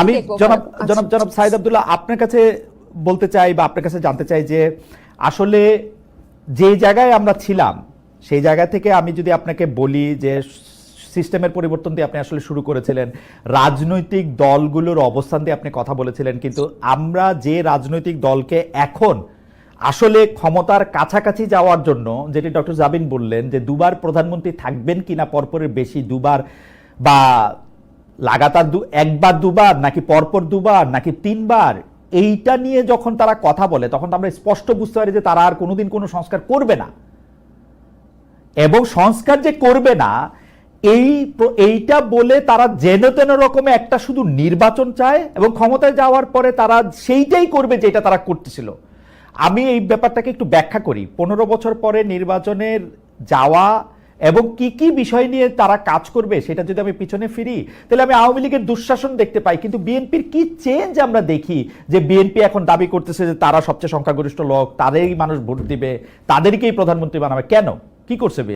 আমি জনাব জনাব আচ্ছা। জনাব সাইদ আব্দুল্লাহ আপনার কাছে বলতে চাই বা আপনার কাছে জানতে চাই যে আসলে যে জায়গায় আমরা ছিলাম সেই জায়গা থেকে আমি যদি আপনাকে বলি যে সিস্টেমের পরিবর্তন দিয়ে আপনি আসলে শুরু করেছিলেন, রাজনৈতিক দলগুলোর অবস্থান দিয়ে আপনি কথা বলেছিলেন, কিন্তু আমরা যে রাজনৈতিক দলকে এখন আসলে ক্ষমতার কাছাকাছি যাওয়ার জন্য, যেটি ডক্টর জাবিন বললেন যে দুবার প্রধানমন্ত্রী থাকবেন কিনা পরপরের বেশি, দুবার বা লাগাতার একবার দুবার নাকি পরপর দুবার নাকি তিনবার, এইটা নিয়ে যখন তারা কথা বলে তখন তো আমরা স্পষ্ট বুঝতে পারি যে তারা আর কোনোদিন কোনো সংস্কার করবে না। এবং সংস্কার যে করবে না এইটা বলে তারা যেন তেন রকমে একটা শুধু নির্বাচন চায় এবং ক্ষমতায় যাওয়ার পরে তারা সেইটাই করবে যেটা তারা করতেছিল। আমি এই ব্যাপারটাকে একটু ব্যাখ্যা করি। 15 বছর পরে নির্বাচনের যাওয়া এবং কি কি বিষয় নিয়ে তারা কাজ করবে সেটা যদি আমি পিছনে ফিরি, তাহলে আমি আওয়ামী লীগের দুঃশাসন দেখতে পাই, কিন্তু বিএনপির কি চেঞ্জ আমরা দেখি যে বিএনপি এখন দাবি করতেছে যে তারা সবচেয়ে সংখ্যাগরিষ্ঠ লোক, তাদেরই মানুষ ভোট দিবে, তাদেরকেই প্রধানমন্ত্রী বানাবে। কেন? কি করছে?